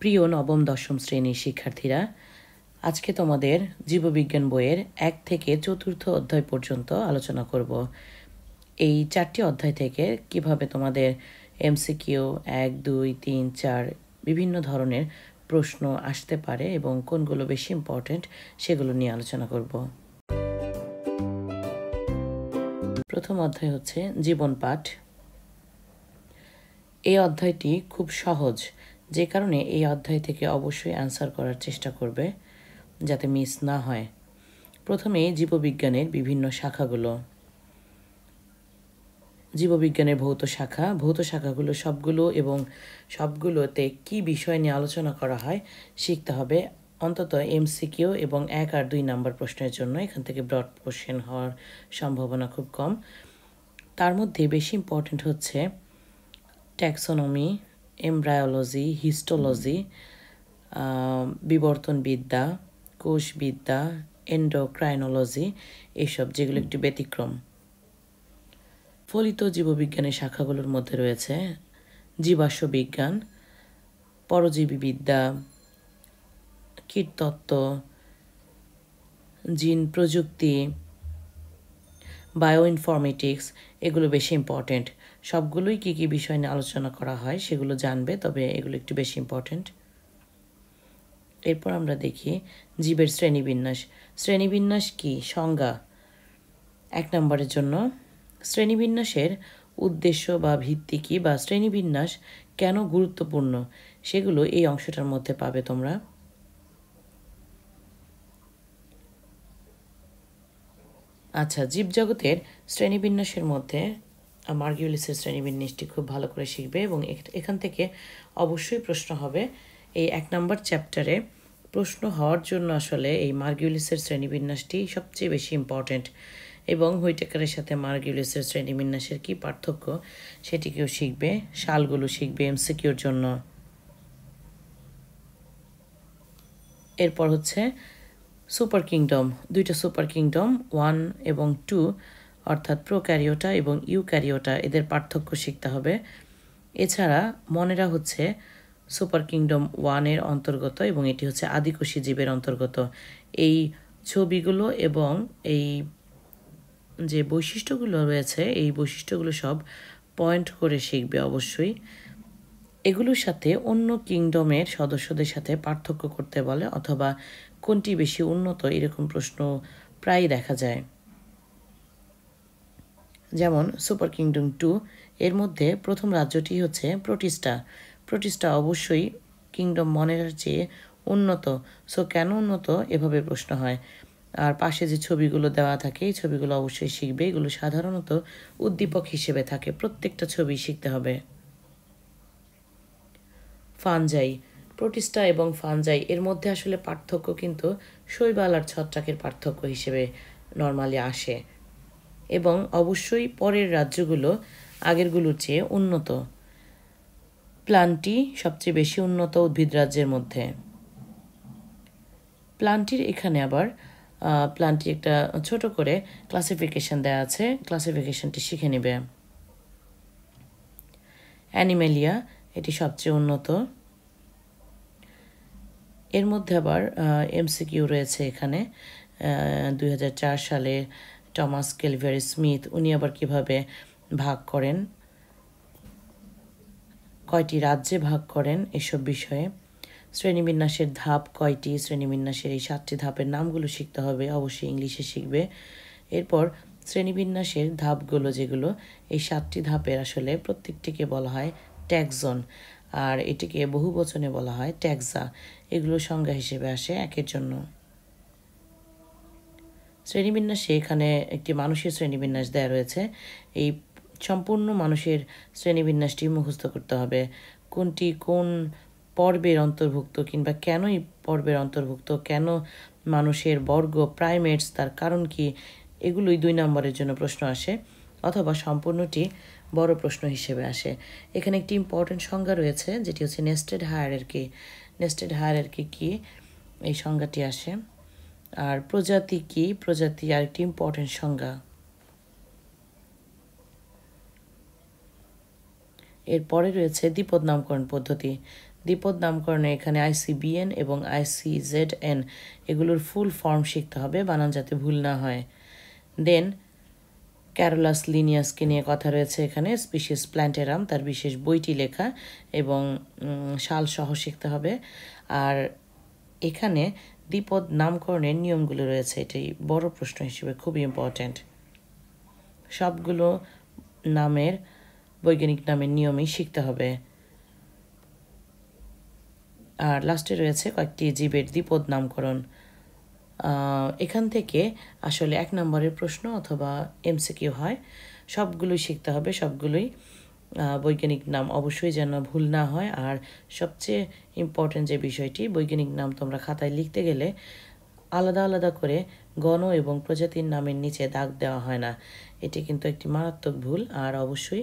প্রিয় নবম দশম শ্রেণীর শিক্ষার্থীরা, আজকে তোমাদের জীববিজ্ঞান বইয়ের 1 থেকে 4র্থ অধ্যায় পর্যন্ত আলোচনা করব। এই 4টি অধ্যায় থেকে কিভাবে তোমাদের এমসিকিউ 1, 2, 3, 4 বিভিন্ন ধরনের প্রশ্ন আসতে পারে এবং কোনগুলো বেশি ইম্পর্ট্যান্ট সেগুলো নিয়ে আলোচনা করব। প্রথম অধ্যায় হচ্ছে জীবন পাঠ। এই অধ্যায়টি খুব সহজ, যে কারণে এই অধ্যায় থেকে অবশ্যই অ্যান্সার করার চেষ্টা করবে যাতে মিস না হয়। প্রথমে জীববিজ্ঞানের বিভিন্ন শাখাগুলো। জীববিজ্ঞানের ভৌত শাখাগুলো সবগুলোতে কি বিষয় নিয়ে আলোচনা করা হয় শিখতে হবে, অন্তত এমসিকিউ এবং 1 আর 2 নাম্বার প্রশ্নের জন্য। এখান থেকে ব্রড কোশ্চেন হওয়ার সম্ভাবনা খুব কম। তার মধ্যে বেশি ইম্পর্টেন্ট হচ্ছে ট্যাক্সোনমি, এমব্রায়োলজি, হিস্টোলজি, বিবর্তনবিদ্যা, কোষবিদ্যা, এন্ডোক্রাইনোলজি, এসব যেগুলো একটু ব্যতিক্রম। ফলিত জীববিজ্ঞানের শাখাগুলোর মধ্যে রয়েছে জীবাশ্ম বিজ্ঞান, পরজীবীবিদ্যা, কীটতত্ত্ব, জিন প্রযুক্তি, বায়োইনফরমেটিক্স। এগুলো বেশি ইম্পর্টেন্ট। সবগুলোই কী কী বিষয় নিয়ে আলোচনা করা হয় সেগুলো জানবে, তবে এগুলো একটু বেশি ইম্পর্টেন্ট। এরপর আমরা দেখি জীবের শ্রেণীবিন্যাস। শ্রেণীবিন্যাস কি? সংজ্ঞা 1 নম্বরের জন্য শ্রেণীবিন্যাসের উদ্দেশ্য বা ভিত্তি কী, বা শ্রেণীবিন্যাস কেন গুরুত্বপূর্ণ সেগুলো এই অংশটার মধ্যে পাবে তোমরা। আচ্ছা, জীবজগতের শ্রেণীবিন্যাসের মধ্যে মার্কিউলিসের শ্রেণীবিন্যাসটি খুব ভালো করে শিখবে এবং এখান থেকে অবশ্যই প্রশ্ন হবে। এই 1 নম্বর চ্যাপ্টারে প্রশ্ন হওয়ার জন্য আসলে এই মার্কিউলিসের শ্রেণীবিন্যাসটি সবচেয়ে বেশি ইম্পর্টেন্ট, এবং হুইটেকারের সাথে মার্কিউলিসের শ্রেণীবিন্যাসের কী পার্থক্য সেটিকেও শিখবে, সালগুলো শিখবে এমসিকিউর জন্য। এরপর হচ্ছে সুপার কিংডম। 2টা সুপার কিংডম 1 এবং 2, অর্থাৎ প্রোক্যারিওটা এবং ইউক্যারিওটা, এদের পার্থক্য শিখতে হবে। এছাড়া মনেরা হচ্ছে সুপার কিংডম 1-এর অন্তর্গত এবং এটি হচ্ছে আদিকোষী জীবের অন্তর্গত। এই ছবিগুলো এবং এই যে বৈশিষ্ট্যগুলো রয়েছে এই বৈশিষ্ট্যগুলো সব পয়েন্ট করে শিখবে অবশ্যই। এগুলোর সাথে অন্য কিংডমের সদস্যদের সাথে পার্থক্য করতে বলে, অথবা কোনটি বেশি উন্নত এরকম প্রশ্ন প্রায় দেখা যায়। যেমন সুপার কিংডম 2 এর মধ্যে প্রথম রাজ্যটি হচ্ছে প্রোটিস্টা। প্রোটিস্টা অবশ্যই কিংডম মনেরার চেয়ে উন্নত। সো কেন উন্নত, এভাবে প্রশ্ন হয়। আর পাশে যে ছবিগুলো দেওয়া থাকে এই ছবিগুলো অবশ্যই শিখবে। এগুলো সাধারণত উদ্দীপক হিসেবে থাকে, প্রত্যেকটা ছবি শিখতে হবে। ফানজাই, প্রোটিস্টা এবং ফানজাই এর মধ্যে আসলে পার্থক্য কিন্তু শৈবাল আর ছত্রাকের পার্থক্য হিসেবে নর্মালি আসে, এবং অবশ্যই পরের রাজ্যগুলো আগেরগুলোর চেয়ে উন্নত। প্লান্টি সবচেয়ে বেশি উন্নত উদ্ভিদ রাজ্যের মধ্যে। প্লান্টির এখানে আবার প্লান্টির একটা ছোট করে ক্লাসিফিকেশন দেওয়া আছে, ক্লাসিফিকেশনটি শিখে নেবে। অ্যানিমেলিয়া, এটি সবচেয়ে উন্নত। এর মধ্যে আবার এমসিকিউ রয়েছে এখানে। 2004 সালে টমাস ক্যালভেরি স্মিথ উনি আবার কিভাবে ভাগ করেন, কয়টি রাজ্যে ভাগ করেন এসব বিষয়ে। শ্রেণীবিন্যাসের ধাপ কয়টি, শ্রেণীবিন্যাসের এই 7টি ধাপের নামগুলো শিখতে হবে, অবশ্যই ইংলিশে শিখবে। এরপর শ্রেণীবিন্যাসের ধাপগুলো যেগুলো, এই 7টি ধাপের আসলে প্রত্যেকটিকে বলা হয় ট্যাক্সন, আর এটিকে বহুবচনে বলা হয় ট্যাক্সা। এগুলো সংজ্ঞা হিসেবে আসে একের জন্য। শ্রেণীবিন্যাসে এখানে একটি মানুষের শ্রেণীবিন্যাস দেওয়া রয়েছে। এই সম্পূর্ণ মানুষের শ্রেণীবিন্যাসটি মুখস্থ করতে হবে, কোনটি কোন পর্বের অন্তর্ভুক্ত, কিংবা কেন এই পর্বের অন্তর্ভুক্ত, কেন মানুষের বর্গ, প্রাইমেটস, তার কারণ কি, এগুলোই 2 নম্বরের জন্য প্রশ্ন আসে, অথবা সম্পূর্ণটি বড় প্রশ্ন হিসেবে আসে। এখানে একটি ইম্পর্টেন্ট সংজ্ঞা রয়েছে যেটি হচ্ছে নেস্টেড হায়ারার্কি। নেস্টেড হায়ারার্কি কি, এই সংজ্ঞাটি আসে। আর প্রজাতি কি, প্রজাতি আরেকটি ইম্পর্টেন্ট সংজ্ঞা। এরপরে রয়েছে দ্বিপদ নামকরণ পদ্ধতি। দ্বিপদ নামকরণে এখানে ICBN এবং ICZN এগুলোর ফুল ফর্ম শিখতে হবে, বানান যাতে ভুল না হয়। দেন ক্যারোলাস লিনিয়াসকে নিয়ে কথা রয়েছে এখানে, স্পিসিস প্ল্যান্টেরাম, তার বিশেষ বইটি লেখা এবং সাল সহ শিখতে হবে। আর এখানে দ্বিপদ নামকরণের নিয়মগুলো রয়েছে, এটাই বড় প্রশ্ন হিসেবে খুবই ইম্পর্ট্যান্ট। সবগুলো নামের বৈজ্ঞানিক নামের নিয়মই শিখতে হবে। আর লাস্টে রয়েছে কয়েকটি জীবের দ্বিপদ নামকরণ। এখান থেকে আসলে 1 নম্বরের প্রশ্ন অথবা MCQ হয়, সবগুলোই শিখতে হবে, সবগুলোই বৈজ্ঞানিক নাম অবশ্যই যেন ভুল না হয়। আর সবচেয়ে ইম্পর্টেন্ট যে বিষয়টি, বৈজ্ঞানিক নাম তোমরা খাতায় লিখতে গেলে আলাদা আলাদা করে গণ এবং প্রজাতির নামের নিচে দাগ দেওয়া হয় না, এটি কিন্তু একটি মারাত্মক ভুল। আর অবশ্যই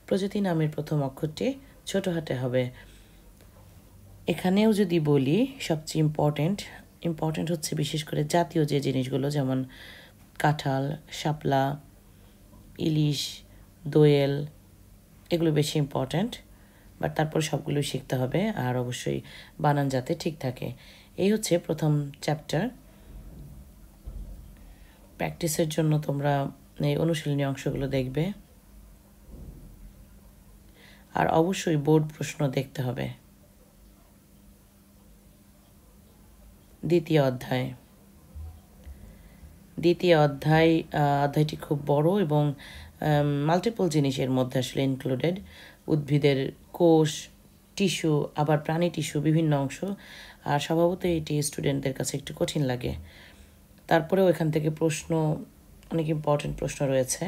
প্রজাতি নামের প্রথম অক্ষরটি ছোট হাতে হবে। এখানেও যদি বলি সবচেয়ে ইম্পর্টেন্ট হচ্ছে বিশেষ করে জাতীয় যে জিনিসগুলো, যেমন কাঁঠাল, শাপলা, ইলিশ, দোয়েল, এগুলো বেশি ইম্পর্ট্যান্ট, বাট তারপর সবগুলোই শিখতে হবে আর অবশ্যই বানান যাতে ঠিক থাকে। এই হচ্ছে প্রথম চ্যাপ্টার। প্র্যাকটিসের জন্য তোমরা এই অনুশীলনী অংশগুলো দেখবে আর অবশ্যই বোর্ড প্রশ্ন দেখতে হবে। দ্বিতীয় অধ্যায়টি খুব বড় এবং মাল্টিপল জিনিসের মধ্যে আসলে ইনক্লুডেড। উদ্ভিদের কোষ, টিস্যু, আবার প্রাণী টিস্যু, বিভিন্ন অংশ। আর স্বভাবত এটি স্টুডেন্টদের কাছে একটু কঠিন লাগে। তারপরেও এখান থেকে প্রশ্ন, অনেক ইম্পর্টেন্ট প্রশ্ন রয়েছে।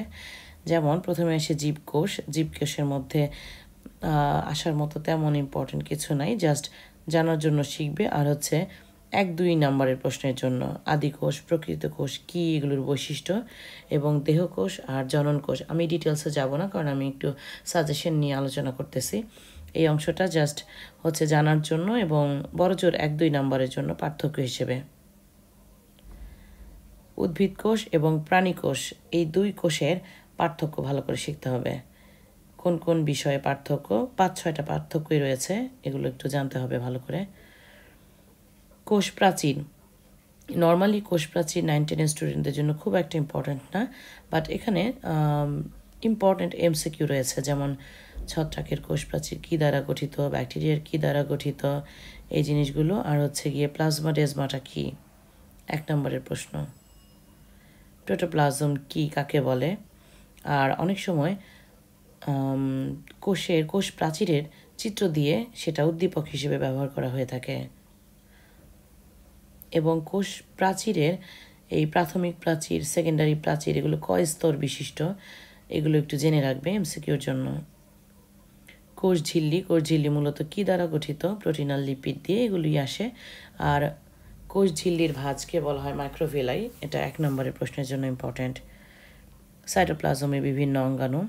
যেমন প্রথমে আসে জীবকোষ। জীবকোষের মধ্যে আসার মতো তেমন ইম্পর্টেন্ট কিছু নাই, জাস্ট জানার জন্য শিখবে। আর হচ্ছে 1-2 নম্বরের প্রশ্নের জন্য আদিকোষ, প্রকৃত কোষ কী, এগুলোর বৈশিষ্ট্য, এবং দেহকোষ আর জননকোষ। আমি ডিটেলসে যাব না, কারণ আমি একটু সাজেশন নিয়ে আলোচনা করতেছি। এই অংশটা জাস্ট হচ্ছে জানার জন্য এবং বড়জোর 1-2 নম্বরের জন্য পার্থক্য হিসেবে। উদ্ভিদ কোষ এবং প্রাণী কোষ, এই 2 কোষের পার্থক্য ভালো করে শিখতে হবে। কোন কোন বিষয়ে পার্থক্য, 5-6টা পার্থক্যই রয়েছে, এগুলো একটু জানতে হবে ভালো করে। কোষ প্রাচীর, নর্মালি কোষ প্রাচীর 9-10 স্টুডেন্টদের জন্য খুব একটা ইম্পর্ট্যান্ট না, বাট এখানে ইম্পর্ট্যান্ট MCQ রয়েছে, যেমন ছত্রাকের কোষ প্রাচীর কী দ্বারা গঠিত, ব্যাকটেরিয়ার কী দ্বারা গঠিত, এই জিনিসগুলো। আর হচ্ছে গিয়ে প্লাজমাডেজমাটা কী, 1 নম্বরের প্রশ্ন। প্রোটোপ্লাজম কী, কাকে বলে। আর অনেক সময় কোষ প্রাচীরের চিত্র দিয়ে সেটা উদ্দীপক হিসেবে ব্যবহার করা হয়ে থাকে। এবং কোষ প্রাচীরের এই প্রাথমিক প্রাচীর, সেকেন্ডারি প্রাচীর, এগুলো কয় স্তর বিশিষ্ট, এগুলো একটু জেনে রাখবে MCQর জন্য। কোষ ঝিল্লি মূলত কী দ্বারা গঠিত, প্রোটিন আর লিপিড দিয়ে, এগুলোই আসে। আর কোষ ঝিল্লির ভাঁজকে বলা হয় মাইক্রোভিলাই, এটা 1 নম্বরের প্রশ্নের জন্য ইম্পর্ট্যান্ট। সাইটোপ্লাজমের বিভিন্ন অঙ্গাণু।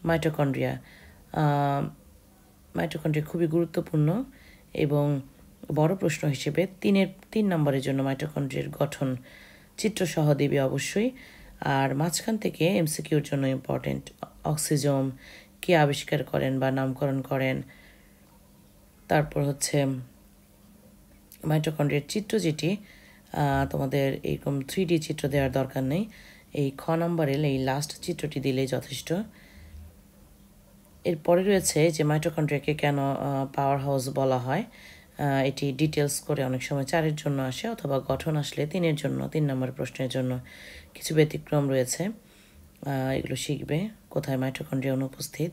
মাইটোকন্ড্রিয়া খুবই গুরুত্বপূর্ণ এবং বড় প্রশ্ন হিসেবে 3 নম্বরের জন্য মাইটোকন্ড্রিয়ার গঠন চিত্রসহ দেবে অবশ্যই। আর মাঝখান থেকে MCQর জন্য ইম্পর্টেন্ট, অক্সিজোম কে আবিষ্কার করেন বা নামকরণ করেন। তারপর হচ্ছে মাইটোকন্ড্রিয়ার চিত্র, যেটি তোমাদের এরকম 3D চিত্র দেওয়ার দরকার নেই, এই খ নম্বরের এই লাস্ট চিত্রটি দিলেই যথেষ্ট। এরপরে রয়েছে যে মাইটোকন্ড্রিয়াকে কেন পাওয়ার হাউস বলা হয়, এটি ডিটেলস করে অনেক সময় 4-এর জন্য আসে, অথবা গঠন আসলে 3-এর জন্য, 3 নম্বর প্রশ্নের জন্য। কিছু ব্যতিক্রম রয়েছে, এগুলো শিখবে কোথায় মাইটোকন্ড্রিয়া অনুপস্থিত।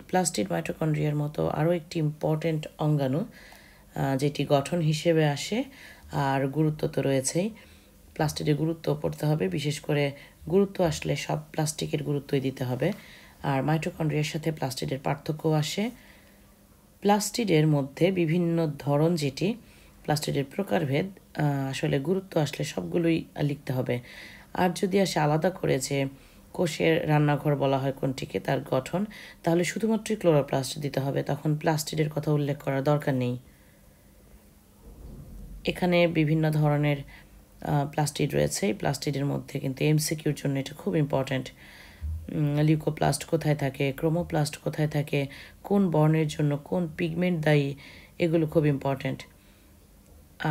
প্লাস্টিড মাইটোকন্ড্রিয়ার মতো আরও একটি ইম্পর্টেন্ট অঙ্গাণু, যেটি গঠন হিসেবে আসে আর গুরুত্ব তো রয়েছেই। প্লাস্টিডের গুরুত্ব পড়তে হবে, বিশেষ করে গুরুত্ব আসলে সব প্লাস্টিকের গুরুত্বই দিতে হবে। আর মাইটোকন্ড্রিয়ার সাথে প্লাস্টিডের পার্থক্য আসে। প্লাস্টিডের মধ্যে বিভিন্ন ধরন, যেটি প্লাস্টিডের প্রকারভেদ, আসলে গুরুত্ব আসলে সবগুলোই লিখতে হবে। আর যদি আসে আলাদা করে যে কোষের রান্নাঘর বলা হয় কোনটিকে, তার গঠন, তাহলে শুধুমাত্রই ক্লোরোপ্লাস্ট দিতে হবে, তখন প্লাস্টিডের কথা উল্লেখ করার দরকার নেই। এখানে বিভিন্ন ধরনের প্লাস্টিড রয়েছে, এই প্লাস্টিডের মধ্যে কিন্তু MCQর জন্য এটা খুব ইম্পর্ট্যান্ট। লিউকোপ্লাস্ট কোথায় থাকে, ক্রোমোপ্লাস্ট কোথায় থাকে, কোন বর্ণের জন্য কোন পিগমেন্ট দায়ী, এগুলো খুব ইম্পর্ট্যান্ট।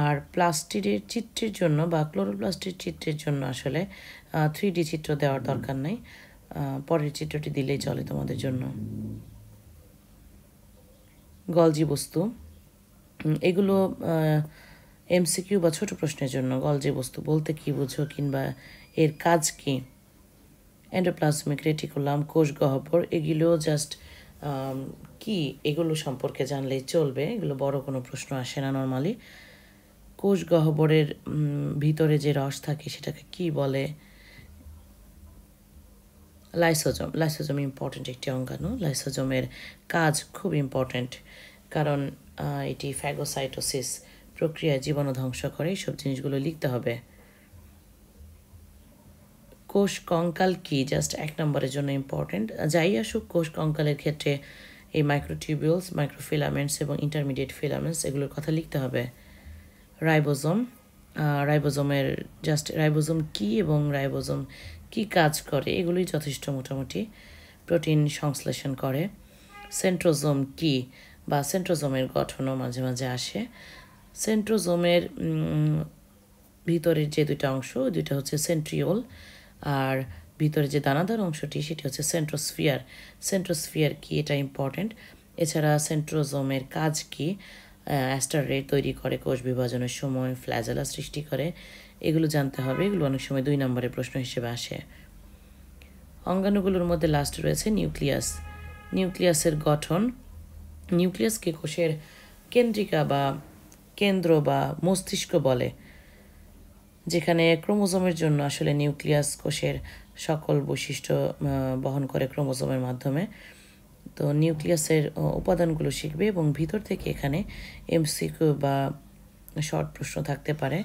আর প্লাস্টিডের চিত্রের জন্য বা ক্লোরোপ্লাস্টের চিত্রের জন্য আসলে 3D চিত্র দেওয়ার দরকার নাই, পরের চিত্রটি দিলেই চলে তোমাদের জন্য। গলজি বস্তু, এগুলো এমসিকিউ বা ছোট প্রশ্নের জন্য। গলজি বস্তু বলতে কি বুঝো কিংবা এর কাজ কি। এন্ডোপ্লাজমিক রেটিকুলাম, কোষ গহ্বর, এগুলো জাস্ট কি এগুলো সম্পর্কে জানলেই চলবে, এগুলো বড় কোনো প্রশ্ন আসে না নর্মালি। কোষ গহ্বরের ভিতরে যে রস থাকে সেটাকে কি বলে? লাইসোজোম। লাইসোজোম ইম্পর্ট্যান্ট একটি অঙ্গাণু। লাইসোজোমের কাজ খুব ইম্পর্ট্যান্ট, কারণ এটি ফ্যাগোসাইটোসিস প্রক্রিয়ায় জীবাণু ধ্বংস করে। এইসব জিনিসগুলো লিখতে হবে। কোষ কঙ্কাল কি, জাস্ট 1 নম্বরের জন্য ইম্পর্ট্যান্ট। যাই আসুক, কোষ কঙ্কালের ক্ষেত্রে এই মাইক্রোটিউবিউলস, মাইক্রোফিলামেন্টস এবং ইন্টারমিডিয়েট ফিলামেন্টস এগুলোর কথা লিখতে হবে। রাইবোজোম, রাইবোজোমের জাস্ট রাইবোজোম কি এবং রাইবোজোম কি কাজ করে এগুলোই যথেষ্ট মোটামুটি। প্রোটিন সংশ্লেষণ করে। সেন্ট্রোজোম কি বা সেন্ট্রোজোমের গঠনও মাঝে মাঝে আসে। সেন্ট্রোজোমের ভিতরের যে দুইটা অংশ, ওই দুইটা হচ্ছে সেন্ট্রিওল, আর ভিতরে যে দানাদার অংশটি সেটি হচ্ছে সেন্ট্রোস্ফিয়ার। সেন্ট্রোস্ফিয়ার কি, এটা ইম্পর্ট্যান্ট। এছাড়া সেন্ট্রোজোমের কাজ কি, অ্যাস্টার রেট তৈরি করে কোষ বিভাজনের সময়, ফ্ল্যাজেলা সৃষ্টি করে, এগুলো জানতে হবে। এগুলো অনেক সময় 2 নম্বরের প্রশ্ন হিসেবে আসে। অঙ্গাণুগুলোর মধ্যে লাস্ট রয়েছে নিউক্লিয়াস। নিউক্লিয়াসের গঠন, নিউক্লিয়াসকে কোষের কেন্দ্রিকা বা কেন্দ্র বা মস্তিষ্ক বলে, যেখানে ক্রোমোজোমের জন্য আসলে নিউক্লিয়াস কোষের সকল বৈশিষ্ট্য বহন করে ক্রোমোজোমের মাধ্যমে। তো নিউক্লিয়াসের উপাদানগুলো শিখবে এবং ভিতর থেকে এখানে এমসিকিউ বা শর্ট প্রশ্ন থাকতে পারে।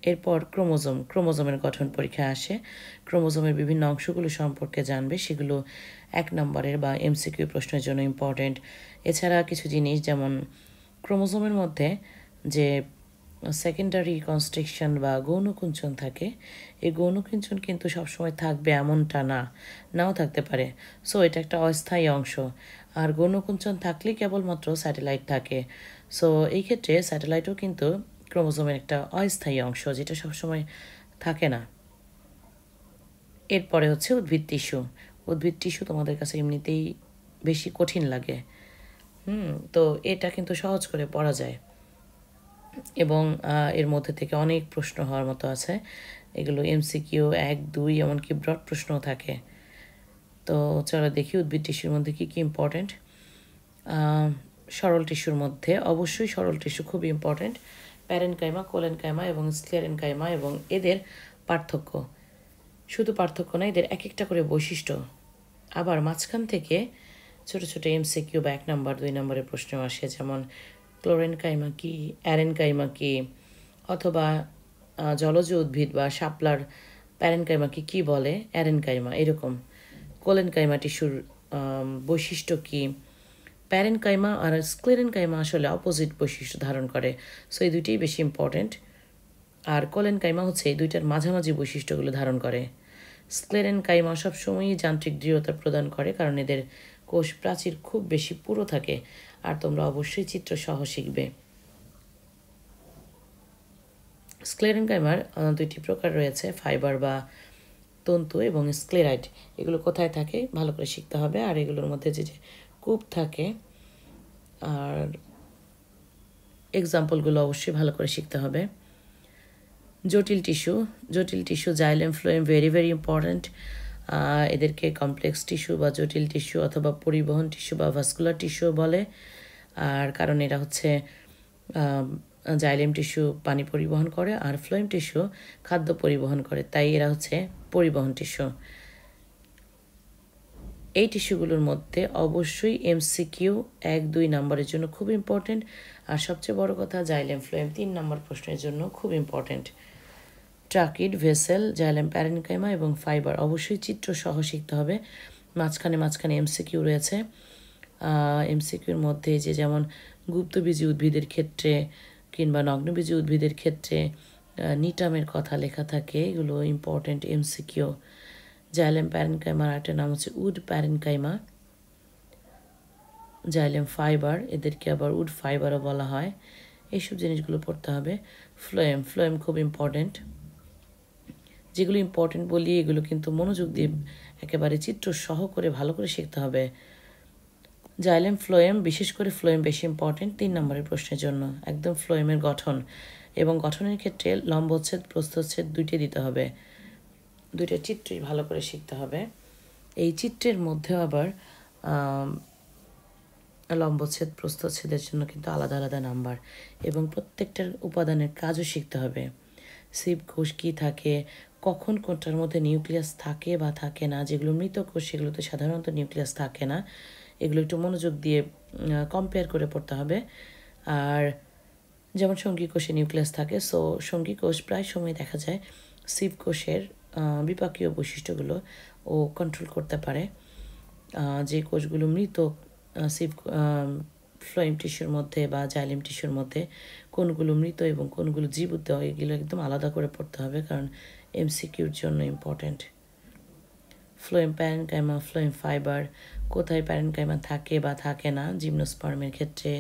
এরপর ক্রোমোজোম, ক্রোমোজোমের গঠন পরীক্ষায় আসে। ক্রোমোজোমের বিভিন্ন অংশগুলো সম্পর্কে জানবে, সেগুলো 1 নম্বরের বা এমসিকিউ প্রশ্নের জন্য ইম্পর্টেন্ট। এছাড়া কিছু জিনিস যেমন ক্রোমোজোমের মধ্যে যে সেকেন্ডারি কনস্ট্রিকশন বা গৌণকুঞ্চন থাকে, এই গৌণকুঞ্চন কিন্তু সবসময় থাকবে এমনটা না, নাও থাকতে পারে। সো এটা একটা অস্থায়ী অংশ। আর গৌণকুঞ্চন থাকলেই কেবলমাত্র স্যাটেলাইট থাকে। সো এই ক্ষেত্রে স্যাটেলাইটও কিন্তু ক্রোমোজোমের একটা অস্থায়ী অংশ, যেটা সবসময় থাকে না। এরপরে হচ্ছে উদ্ভিদ টিস্যু। উদ্ভিদ টিস্যু তোমাদের কাছে এমনিতেই বেশি কঠিন লাগে, তো এটা কিন্তু সহজ করে পড়া যায় এবং এর মধ্যে থেকে অনেক প্রশ্ন হওয়ার মতো আছে। এগুলো এমসিকিউ 1, 2 এমনকি ব্রড প্রশ্নও থাকে। তো চলো দেখি উদ্ভিদ টিস্যুর মধ্যে কী কী ইম্পর্ট্যান্ট। সরল টিস্যুর মধ্যে অবশ্যই সরল টিস্যু খুব ইম্পর্ট্যান্ট। প্যারেনকাইমা, কোলেনকাইমা এবং স্ক্লেরেনকাইমা এবং এদের পার্থক্য। শুধু পার্থক্য না, এদের এক একটা করে বৈশিষ্ট্য। আবার মাঝখান থেকে ছোট ছোট এমসিকিউ বা 1 নম্বর 2 নম্বরের প্রশ্ন আসে, যেমন ক্লোরেনকাইমা কি, অ্যারেনকাইমা কি, অথবা জলজ উদ্ভিদ বা শাপলার প্যারেনকাইমাকে কি বলে, অ্যারেনকাইমা, এরকম। কোলেনকাইমা টিস্যুর বৈশিষ্ট্য কি। প্যারেনকাইমা আর স্ক্লেরেনকাইমা আসলে অপোজিট বৈশিষ্ট্য ধারণ করে, সো এই দুইটাই বেশি ইম্পর্ট্যান্ট। আর কোলেনকাইমা হচ্ছে এই দুইটার মাঝামাঝি বৈশিষ্ট্যগুলো ধারণ করে। স্ক্লেরেনকাইমা সবসময়ই যান্ত্রিক দৃঢ়তা প্রদান করে, কারণ এদের কোষ প্রাচীর খুব বেশি পুরো থাকে। আর তোমরা অবশ্যই চিত্র সহ শিখবে। স্ক্লেরেনকাইমার 2টি প্রকার রয়েছে, ফাইবার বা তন্তু এবং স্ক্লেরাইড। এগুলো কোথায় থাকে ভালো করে শিখতে হবে। আর এগুলোর মধ্যে যে যে কূপ থাকে আর এক্সাম্পলগুলো অবশ্যই ভালো করে শিখতে হবে। জটিল টিস্যু, জটিল tissue xylem phloem very very important. এদেরকে কমপ্লেক্স টিস্যু বা জটিল টিস্যু অথবা পরিবহন টিস্যু বা ভাস্কুলার টিস্যু বলে। আর কারণ এরা হচ্ছে জাইলেম টিস্যু পানি পরিবহন করে আর ফ্লোয়েম টিস্যু খাদ্য পরিবহন করে, তাই এরা হচ্ছে পরিবহন টিস্যু। এই টিস্যুগুলোর মধ্যে অবশ্যই এমসিকিউ 1, 2 নম্বরের জন্য খুব ইম্পর্টেন্ট। আর সবচেয়ে বড় কথা, জাইলেম ফ্লোয়েম 3 নম্বর প্রশ্নের জন্য খুব important. Tracheid, vessel, xylem parenchyma এবং ফাইবার অবশ্যই চিত্র সহ শিখতে হবে। মাঝখানে মাঝখানে এমসিকিউ রয়েছে। এমসিকিউর মধ্যে যে যেমন গুপ্তবীজী উদ্ভিদের ক্ষেত্রে কিংবা নগ্নবীজী উদ্ভিদের ক্ষেত্রে নিটামের কথা লেখা থাকে, এগুলো ইম্পর্টেন্ট এমসিকিউ। জাইলেম প্যারেনকাইমার একটা নাম হচ্ছে উড প্যারেনকাইমা। জাইলেম ফাইবার, এদেরকে আবার উড ফাইবারও বলা হয়। এইসব জিনিসগুলো পড়তে হবে। ফ্লোয়েম খুব ইম্পর্টেন্ট। যেগুলো ইম্পর্টেন্ট বলি এগুলো কিন্তু মনোযোগ দিয়ে একেবারে চিত্র সহ করে ভালো করে শিখতে হবে। জাইলেম ফ্লোয়েম, বিশেষ করে ফ্লোয়েম বেশি ইম্পর্টেন্ট 3 নম্বরের প্রশ্নের জন্য। একদম ফ্লোয়েমের গঠন এবং গঠনের ক্ষেত্রে লম্বচ্ছেদ প্রস্থচ্ছেদ দুইটাই দিতে হবে, দুইটা চিত্রই ভালো করে শিখতে হবে। এই চিত্রের মধ্যে আবার লম্বচ্ছেদ প্রস্থচ্ছেদের জন্য কিন্তু আলাদা আলাদা নাম্বার এবং প্রত্যেকটার উপাদানের কাজও শিখতে হবে। সিভ কোষ কী থাকে, কখন কোনটার মধ্যে নিউক্লিয়াস থাকে বা থাকে না, যেগুলো মৃত কোষ সেগুলোতে সাধারণত নিউক্লিয়াস থাকে না, এগুলো একটু মনোযোগ দিয়ে কম্পেয়ার করে পড়তে হবে। আর যেমন সঙ্গী কোষে নিউক্লিয়াস থাকে, সো সঙ্গী কোষ প্রায় সময় দেখা যায় সিভ কোষের বিপাকীয় বৈশিষ্ট্যগুলো ও কন্ট্রোল করতে পারে। যে কোষগুলো মৃত সিভ ফ্লোয়েম টিস্যুর মধ্যে বা জাইলেম টিস্যুর মধ্যে কোনগুলো মৃত এবং কোনগুলো জীবিত, এগুলো একদম আলাদা করে পড়তে হবে, কারণ এমসিকিউর জন্য important. Phloem parenchyma, phloem fibre, কোথায় প্যারেনকাইমা থাকে বা থাকে না জিমনোস্পার্মের ক্ষেত্রে।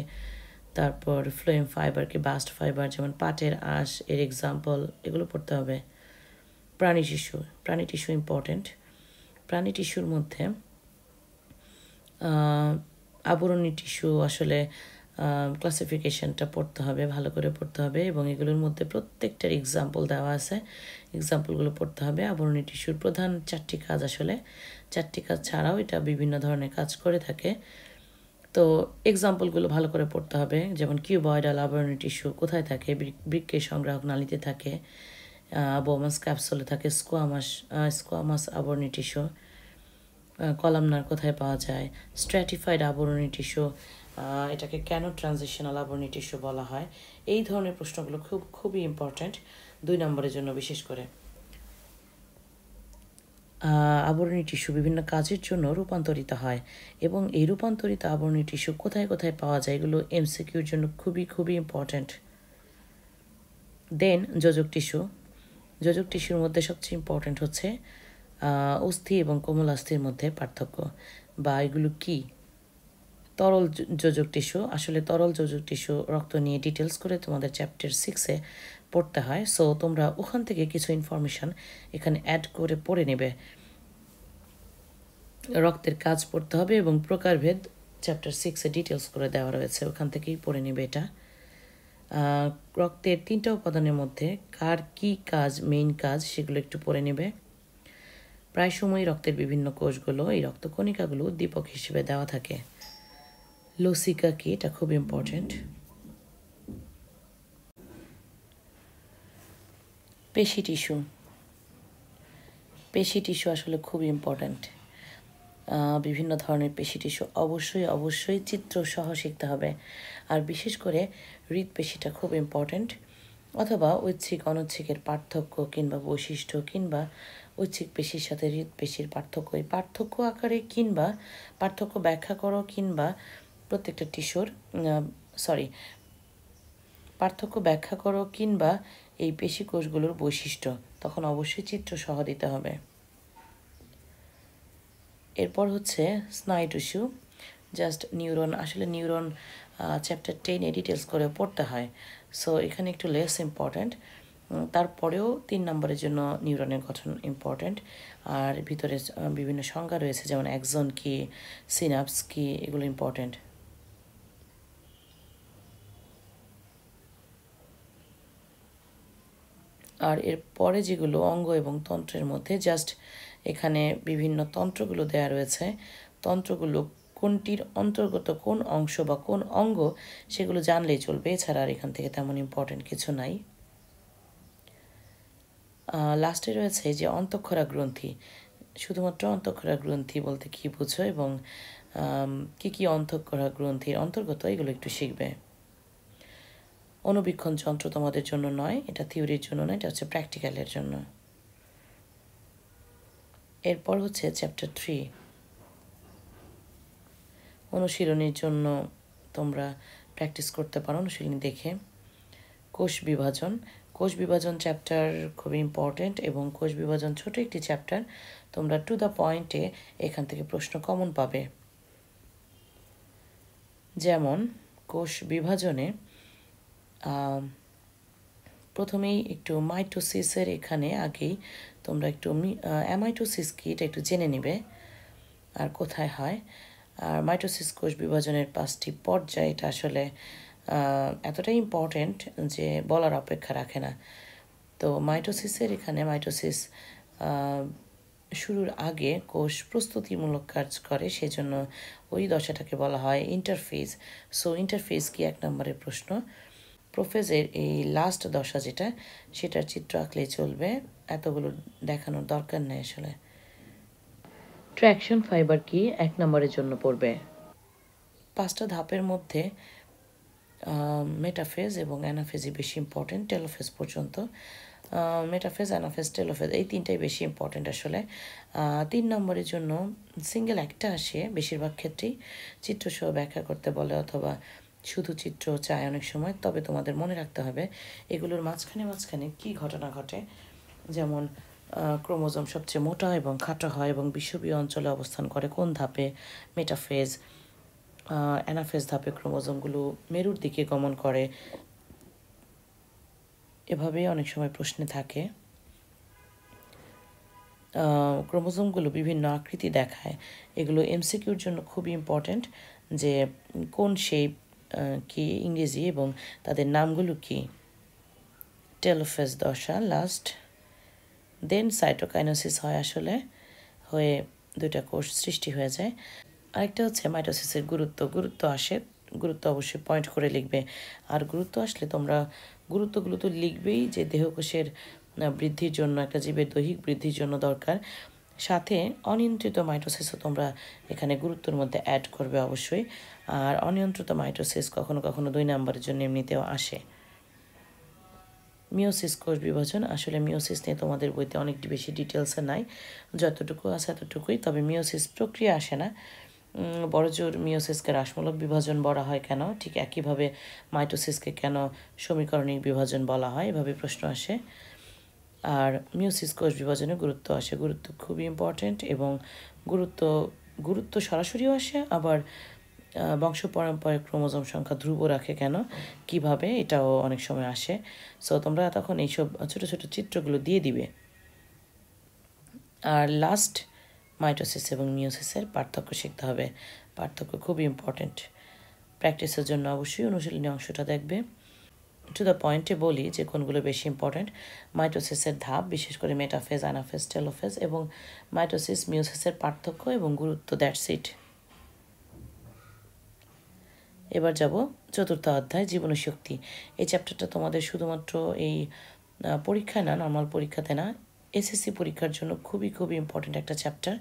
তারপর ফ্লোয়েম ফাইবারকে বাস্ট ফাইবার, যেমন পাটের আঁশ এর এক্সাম্পল, এগুলো পড়তে হবে। প্রাণী টিস্যু ইম্পর্টেন্ট। প্রাণী টিস্যুর মধ্যে আবরণী টিস্যু আসলে ক্লাসিফিকেশনটা পড়তে হবে, ভালো করে পড়তে হবে এবং এগুলোর মধ্যে প্রত্যেকটার এক্সাম্পল দেওয়া আছে, এক্সাম্পলগুলো পড়তে হবে। আবরণী টিস্যুর প্রধান 4টি কাজ, আসলে 4টি কাজ ছাড়াও এটা বিভিন্ন ধরনের কাজ করে থাকে। তো এক্সাম্পলগুলো ভালো করে পড়তে হবে, যেমন কিউবয়েডাল আবরণী টিস্যু কোথায় থাকে, বৃক্কের সংগ্রাহক নালীতে থাকে, বোমাস ক্যাপসুলে থাকে, স্কোয়ামাস আবরণী টিস্যু, কলামনার কোথায় পাওয়া যায়, স্ট্র্যাটিফাইড আবরণী টিস্যু, এটাকে কেন ট্রানজিশনাল আবরণী টিস্যু বলা হয়। এই ধরনের প্রশ্নগুলো খুবই ইম্পর্ট্যান্ট 2 নম্বরের জন্য বিশেষ করে। আবরণী টিস্যু বিভিন্ন কাজের জন্য রূপান্তরিত হয় এবং এই রূপান্তরিত আবরণী টিস্যু কোথায় কোথায় পাওয়া যায়, এগুলো এমসিকিউর জন্য খুবই ইম্পর্ট্যান্ট। দেন যোজক টিস্যুর মধ্যে সবচেয়ে ইম্পর্ট্যান্ট হচ্ছে অস্থি এবং কোমলাস্থির মধ্যে পার্থক্য, বা এগুলো কি। তরল যোজক টিস্যু, আসলে তরল যোজক টিস্যু রক্ত নিয়ে ডিটেলস করে তোমাদের চ্যাপ্টার 6-এ পড়তে হয়, সো তোমরা ওখান থেকে কিছু ইনফরমেশান এখানে অ্যাড করে পড়ে নেবে। রক্তের কাজ পড়তে হবে এবং প্রকারভেদ চ্যাপ্টার 6-এ ডিটেলস করে দেওয়া রয়েছে, ওখান থেকেই পড়ে নেবে এটা। রক্তের 3টা উপাদানের মধ্যে কার কি কাজ, মেইন কাজ, সেগুলো একটু পড়ে নেবে। প্রায় সময় রক্তের বিভিন্ন কোষগুলো, এই রক্তকণিকাগুলো উদ্দীপক হিসেবে দেওয়া থাকে। লসিকা কি, এটা খুব ইম্পর্টেন্ট। পেশি টিস্যু আসলে খুব ইম্পর্ট্যান্ট। বিভিন্ন ধরনের পেশি টিস্যু অবশ্যই চিত্র সহ শিখতে হবে। আর বিশেষ করে হৃদপেশিটা খুব ইম্পর্ট্যান্ট, অথবা ঐচ্ছিক অনৈচ্ছিকের পার্থক্য কিংবা বৈশিষ্ট্য, কিংবা ঐচ্ছিক পেশির সাথে হৃদপেশির পার্থক্য, এই পার্থক্য আকারে কিংবা পার্থক্য ব্যাখ্যা করো, কিংবা প্রত্যেকটা টিস্যুর পার্থক্য ব্যাখ্যা করো, কিংবা এই পেশি কোষগুলোর বৈশিষ্ট্য, তখন অবশ্যই চিত্র সহ দিতে হবে। এরপর হচ্ছে স্নায়ু টিস্যু, জাস্ট নিউরন, আসলে নিউরন চ্যাপ্টার 10-এ ডিটেলস করে পড়তে হয়, সো এখানে একটু লেস ইম্পর্ট্যান্ট। তারপরেও 3 নম্বরের জন্য নিউরনের গঠন ইম্পর্ট্যান্ট, আর ভিতরে বিভিন্ন সংজ্ঞা রয়েছে, যেমন অ্যাক্সন কি, সিনাপস কি, এগুলো ইম্পর্ট্যান্ট। আর এর পরে যেগুলো অঙ্গ এবং তন্ত্রের মধ্যে, জাস্ট এখানে বিভিন্ন তন্ত্রগুলো দেয়া রয়েছে, তন্ত্রগুলো কোনটির অন্তর্গত কোন অংশ বা কোন অঙ্গ, সেগুলো জানলেই চলবে, এছাড়া আর এখান থেকে তেমন ইম্পর্টেন্ট কিছু নাই। লাস্টে রয়েছে যে অন্তঃক্ষরা গ্রন্থি, শুধুমাত্র অন্তঃক্ষরা গ্রন্থি বলতে কী বুঝো এবং কী অন্তঃক্ষরা গ্রন্থির অন্তর্গত, এগুলো একটু শিখবে। অনুবীক্ষণ যন্ত্র তোমাদের জন্য নয়, এটা থিওরির জন্য নয়, এটা হচ্ছে প্র্যাকটিক্যালের জন্য। এরপর হচ্ছে চ্যাপ্টার 3, অনুশীলনীর জন্য তোমরা প্র্যাকটিস করতে পারো অনুশীলনী দেখে। কোষ কোষ বিভাজন চ্যাপ্টার খুবই ইম্পর্টেন্ট এবং কোষ বিভাজন ছোট একটি চ্যাপ্টার, তোমরা টু দ্য পয়েন্টে এখান থেকে প্রশ্ন কমন পাবে। যেমন কোষ বিভাজনে প্রথমেই একটু মাইটোসিসের এখানে আগেই তোমরা একটু অ্যামাইটোসিস কি এটা একটু জেনে নেবে আর কোথায় হয়। আর মাইটোসিস কোষ বিভাজনের 5টি পর্যায়, এটা আসলে এতটাই ইম্পর্টেন্ট যে বলার অপেক্ষা রাখে না। তো মাইটোসিসের এখানে মাইটোসিস শুরুর আগে কোষ প্রস্তুতিমূলক কাজ করে, সেজন্য ওই দশাটাকে বলা হয় ইন্টারফেজ। সো ইন্টারফেজ কি 1 নম্বরের প্রশ্ন। প্রোফেজের এই লাস্ট দশা যেটা, সেটার চিত্র আঁকলেই চলবে, এতগুলো দেখানোর দরকার নেই আসলে। ট্র্যাকশন ফাইবার কি 1 নম্বরের জন্য পড়বে। 5টা ধাপের মধ্যে মেটাফেজ এবং অ্যানাফেজই বেশি ইম্পর্টেন্ট, টেলোফেজ পর্যন্ত। মেটাফেজ, অ্যানাফেজ, টেলোফেজ এই 3টাই বেশি ইম্পর্টেন্ট আসলে। 3 নম্বরের জন্য সিঙ্গেল একটা আসে বেশিরভাগ ক্ষেত্রেই, চিত্রসহ ব্যাখ্যা করতে বলে অথবা শুধু চিত্র চায় অনেক সময়। তবে তোমাদের মনে রাখতে হবে এগুলোর মাঝখানে কী ঘটনা ঘটে। যেমন ক্রোমোজোম সবচেয়ে মোটা এবং খাটো হয় এবং বিষুবীয় অঞ্চলে অবস্থান করে কোন ধাপে, মেটাফেজ। অ্যানাফেজ ধাপে ক্রোমোজোমগুলো মেরুর দিকে গমন করে। এভাবেই অনেক সময় প্রশ্নে থাকে। ক্রোমোজোমগুলো বিভিন্ন আকৃতি দেখায়, এগুলো এমসিকিউর জন্য খুবই ইম্পর্ট্যান্ট, যে কোন শেপ কি ইংরেজি এবং তাদের নামগুলো কি। টেলোফেজ দশা লাস্ট, দেন সাইটোকাইনোসিস হয় আসলে, হয়ে 2টা কোষ সৃষ্টি হয়ে যায়। আরেকটা হচ্ছে মাইটোসিসের গুরুত্ব আসে, গুরুত্ব অবশ্যই পয়েন্ট করে লিখবে। আর গুরুত্ব আসলে তোমরা গুরুত্বগুলো তো লিখবেই, যে দেহকোষের বৃদ্ধির জন্য, একটা জীবের দৈহিক বৃদ্ধির জন্য দরকার, সাথে অনিয়ন্ত্রিত মাইটোসিসও তোমরা এখানে গুরুত্বের মধ্যে অ্যাড করবে অবশ্যই। আর অনিয়ন্ত্রিত মাইটোসিস কখনো কখনো 2 নম্বরের জন্য এমনিতেও আসে। মিওসিস কোষ বিভাজন, আসলে মিওসিস নিয়ে তোমাদের বইতে অনেক বেশি ডিটেলসে নাই, যতটুকু আছে এতটুকুই। তবে মিওসিস প্রক্রিয়া আসে না। বড়জোর মিওসিসকে রাসমূলক বিভাজন বলা হয় কেন, ঠিক একইভাবে মাইটোসিসকে কেন সমীকরণিক বিভাজন বলা হয়, এভাবে প্রশ্ন আসে। আর মিওসিস কোষ বিভাজনে গুরুত্ব আসে, গুরুত্ব খুবই ইম্পর্টেন্ট এবং গুরুত্ব সরাসরিও আসে, আবার বংশ পরম্পরায় ক্রোমোজোম সংখ্যা ধ্রুব রাখে কেন, কিভাবে, এটাও অনেক সময় আসে। সো তোমরা তখন এইসব ছোট ছোট চিত্রগুলো দিয়ে দিবে। আর লাস্ট মাইটোসিস এবং মিওসিসের পার্থক্য শিখতে হবে, পার্থক্য খুবই ইম্পর্টেন্ট। প্র্যাকটিসের জন্য অবশ্যই অনুশীলনী অংশটা দেখবে। টু দ্য পয়েন্টে বলি যে কোনগুলো বেশি ইম্পর্টেন্ট। মাইটোসিসের ধাপ, বিশেষ করে মেটাফেজ, অ্যানাফেজ, টেলোফেজ, এবং মাইটোসিস মিওসিসের পার্থক্য এবং গুরুত্ব, দ্যাটস ইট। এবার যাব 4র্থ অধ্যায়, জীবনীশক্তি। এই চ্যাপ্টারটা তোমাদের শুধুমাত্র এই পরীক্ষায় না, নর্মাল পরীক্ষাতে না, এসএসসি পরীক্ষার জন্য খুবই ইম্পর্টেন্ট একটা চ্যাপ্টার।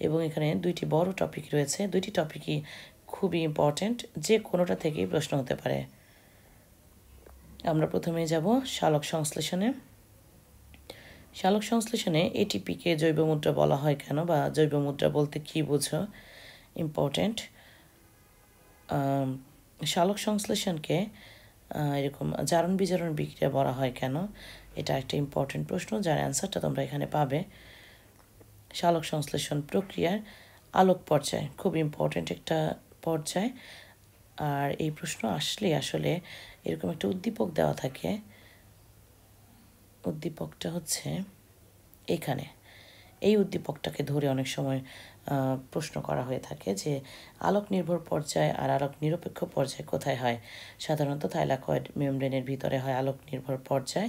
এবং এখানে 2টি বড় টপিক রয়েছে, 2টি টপিকই খুবই ইম্পর্টেন্ট, যে কোনোটা থেকেই প্রশ্ন হতে পারে। আমরা প্রথমে যাব সালোক সংশ্লেষণে। সালোক সংশ্লেষণে এটিপিকে জৈব মুদ্রা বলা হয় কেন, বা জৈব মুদ্রা বলতে কী বোঝো, ইম্পর্টেন্ট। সালোক সংশ্লেষণকে এরকম জারণ বিজারণ বিক্রিয়া বলা হয় কেন, এটা একটা ইম্পর্টেন্ট প্রশ্ন, যার অ্যান্সারটা তোমরা এখানে পাবে। সালোক সংশ্লেষণ প্রক্রিয়ার আলোক পর্যায় খুব ইম্পর্টেন্ট একটা পর্যায়। আর এই প্রশ্ন আসলে আসলে এরকম একটা উদ্দীপক দেওয়া থাকে, উদ্দীপকটা হচ্ছে এখানে। এই উদ্দীপকটাকে ধরে অনেক সময় প্রশ্ন করা হয়ে থাকে যে আলোক নির্ভর পর্যায় আর আলোক নিরপেক্ষ পর্যায় কোথায় হয়। সাধারণত থাইলাকয়েড মেমব্রেনের ভিতরে হয় আলোক নির্ভর পর্যায়,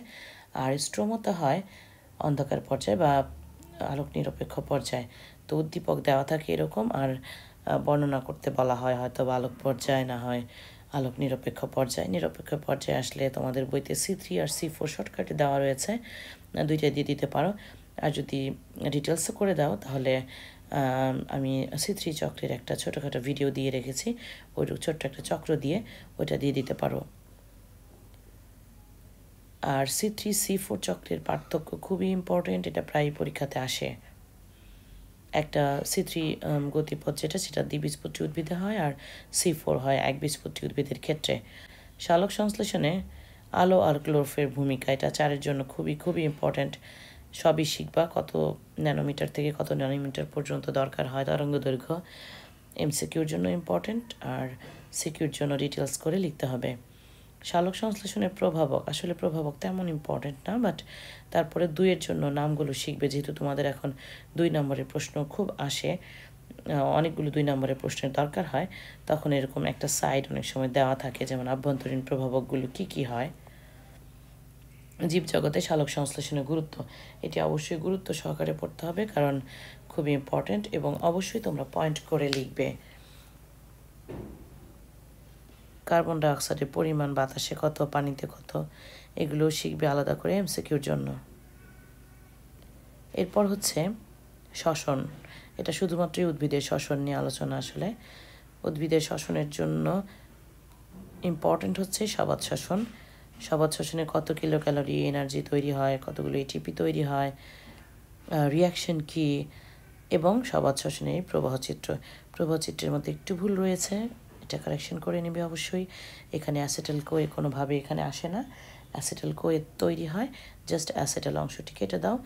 আর স্ট্রোমাতে হয় অন্ধকার পর্যায় বা আলোক নিরপেক্ষ পর্যায়। তো উদ্দীপক দেওয়া থাকে এরকম, আর বর্ণনা করতে বলা হয় হয়তো বা আলোক পর্যায়, না হয় আলোক নিরপেক্ষ পর্যায়। নিরপেক্ষ পর্যায়ে আসলে তোমাদের বইতে C3 আর C4 শর্টকাটে দেওয়া রয়েছে, 2টাই দিয়ে দিতে পারো। আর যদি ডিটেলসে করে দাও তাহলে আমি C3 চক্রের একটা ছোটোখাটো ভিডিও দিয়ে রেখেছি, ওই ছোট্ট একটা চক্র দিয়ে ওইটা দিয়ে দিতে পারো। আর C3 C4 চক্রের পার্থক্য খুবই ইম্পর্টেন্ট, এটা প্রায় পরীক্ষাতে আসে। একটা C3 গতিপথ সেটা দ্বিবীজপত্রী উদ্ভিদে হয়, আর C4 হয় একবীজপত্রী উদ্ভিদের ক্ষেত্রে। সালোক সংশ্লেষণে আলো আর ক্লোরোফিলের ভূমিকা, এটা 4-এর জন্য খুবই খুবই ইম্পর্ট্যান্ট। সবই শিখবা, কত ন্যানোমিটার থেকে কত ন্যানোমিটার পর্যন্ত দরকার হয় তরঙ্গ দৈর্ঘ্য। এমসিকিউর জন্য ইম্পর্ট্যান্ট, আর সিকিউর জন্য ডিটেলস করে লিখতে হবে। সালোক সংশ্লেষণের প্রভাবক, আসলে প্রভাবক তেমন ইম্পর্ট্যান্ট না, বাট তারপরে 2-এর জন্য নামগুলো শিখবে, যেহেতু তোমাদের এখন 2 নম্বরের প্রশ্ন খুব আসে, অনেকগুলো 2 নম্বরের প্রশ্নের দরকার হয়, তখন এরকম একটা সাইড অনেক সময় দেওয়া থাকে, যেমন আভ্যন্তরীণ প্রভাবকগুলো কি কি হয়। জীবজগতে সালোক সংশ্লেষণের গুরুত্ব, এটি অবশ্যই গুরুত্ব সহকারে পড়তে হবে, কারণ খুবই ইম্পর্ট্যান্ট, এবং অবশ্যই তোমরা পয়েন্ট করে লিখবে। কার্বন ডাইঅক্সাইডের পরিমাণ বাতাসে কত, পানিতে কত, এগুলো শিখবে আলাদা করে এমসিকিউর জন্য। এরপর হচ্ছে শ্বসন, এটা শুধুমাত্রই উদ্ভিদের শ্বসন নিয়ে আলোচনা। আসলে উদ্ভিদের শ্বসনের জন্য ইম্পর্ট্যান্ট হচ্ছে সবাত শ্বসন। সবাত শ্বসনে কত কিলো ক্যালোরি এনার্জি তৈরি হয়, কতগুলো এটিপি তৈরি হয়, রিয়াকশন কি, এবং সবাত শ্বসনের প্রবাহচিত্র। প্রবাহচিত্রের মধ্যে একটু ভুল রয়েছে, এটা কারেকশন করে নেবে অবশ্যই। এখানে অ্যাসেটাল কোয়ে কোনোভাবে এখানে আসে না, অ্যাসেটাল কোয়ে তৈরি হয়, জাস্ট অ্যাসেটাল অংশটি কেটে দাও,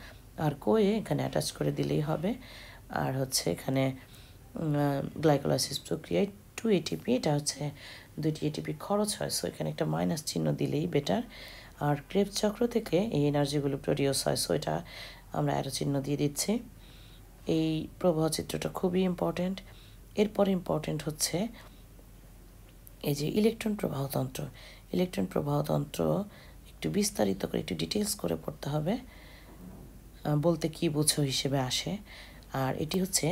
আর কোয়ে এখানে অ্যাটাচ করে দিলেই হবে। আর হচ্ছে এখানে গ্লাইকোলাইসিস প্রক্রিয়ায় 2 এটিপি, এটা হচ্ছে 2টি এটিপি খরচ হয়, সো এখানে একটা মাইনাস চিহ্ন দিলেই বেটার। আর ক্রেবস চক্র থেকে এই এনার্জিগুলো প্রডিউস হয়, সো এটা আমরা অ্যারো চিহ্ন দিয়ে দিচ্ছি। এই প্রবাহ চিত্রটা খুবই ইম্পর্ট্যান্ট। এরপর ইম্পর্ট্যান্ট হচ্ছে এই যে ইলেকট্রন প্রবাহতন্ত্র। ইলেকট্রন প্রবাহতন্ত্র একটু বিস্তারিত করে, একটু ডিটেলস করে পড়তে হবে, বলতে কি বুঝো হিসেবে আসে। আর এটি হচ্ছে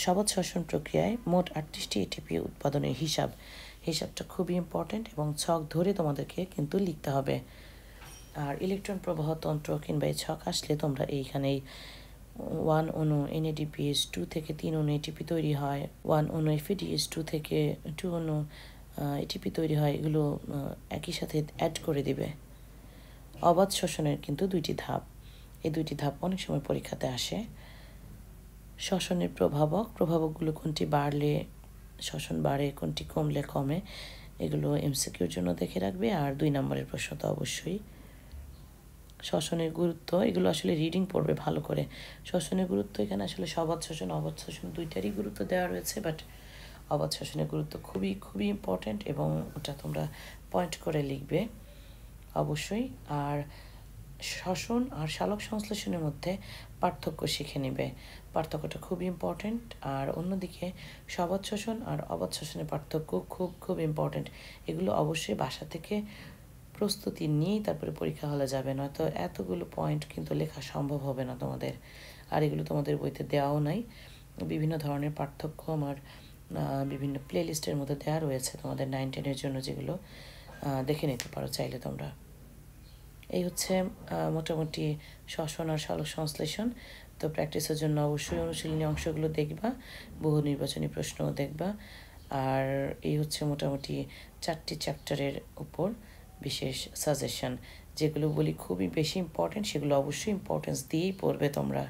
সবাত শ্বসন প্রক্রিয়ায় মোট 38টি এটিপি উৎপাদনের হিসাবটা খুবই ইম্পর্ট্যান্ট, এবং ছক ধরে তোমাদেরকে কিন্তু লিখতে হবে। আর ইলেকট্রন প্রবাহতন্ত্র কিংবা এই ছক আসলে তোমরা এইখানেই 1 অণু NADPH2 থেকে 3 অণু এটিপি তৈরি হয়, 1 অণু FADH2 থেকে 2 অণু এটিপি তৈরি হয়, এগুলো একই সাথে অ্যাড করে দিবে। অবাধ শ্বসনের কিন্তু 2টি ধাপ, এই 2টি ধাপ অনেক সময় পরীক্ষাতে আসে। শ্বসনের প্রভাবকগুলো কোনটি বাড়লে শ্বসন বাড়ে, কোনটি কমলে কমে, এগুলো এমসিকিউর জন্য দেখে রাখবে। আর 2 নম্বরের প্রশ্ন তো অবশ্যই। শ্বসনের গুরুত্ব, এগুলো আসলে রিডিং পড়বে ভালো করে। শ্বসনের গুরুত্ব এখানে আসলে সবাত শ্বসন অবাধ শ্বসন 2টারই গুরুত্ব দেওয়া রয়েছে, বাট অবাধ শ্বসনের গুরুত্ব খুবই খুবই ইম্পর্ট্যান্ট, এবং ওটা তোমরা পয়েন্ট করে লিখবে অবশ্যই। আর শ্বসন আর সালোক সংশ্লেষণের মধ্যে পার্থক্য শিখে নেবে, পার্থক্যটা খুবই ইম্পর্ট্যান্ট। আর অন্যদিকে সবাত শ্বসন আর অবাধ শ্বসনের পার্থক্য খুব খুব ইম্পর্ট্যান্ট, এগুলো অবশ্যই বাসা থেকে প্রস্তুতি নিয়েই তারপরে পরীক্ষা হলে যাবে, নয়তো এতগুলো পয়েন্ট কিন্তু লেখা সম্ভব হবে না তোমাদের। আর এগুলো তোমাদের বইতে দেওয়াও নাই, বিভিন্ন ধরনের পার্থক্য আমার বিভিন্ন প্লে লিস্টের মধ্যে দেওয়া রয়েছে তোমাদের 9-10-এর জন্য, যেগুলো দেখে নিতে পারো চাইলে তোমরা। এই হচ্ছে মোটামুটি শ্বসন আর সালোক সংশ্লেষণ। তো প্র্যাকটিসের জন্য অবশ্যই অনুশীলনী অংশগুলো দেখবা, বহু নির্বাচনী প্রশ্নও দেখবা। আর এই হচ্ছে মোটামুটি 4টি চ্যাপ্টারের উপর বিশেষ সাজেশন, যেগুলো বলি খুবই বেশি ইম্পর্টেন্ট, সেগুলো অবশ্যই ইম্পর্টেন্স দিয়েই পড়বে তোমরা।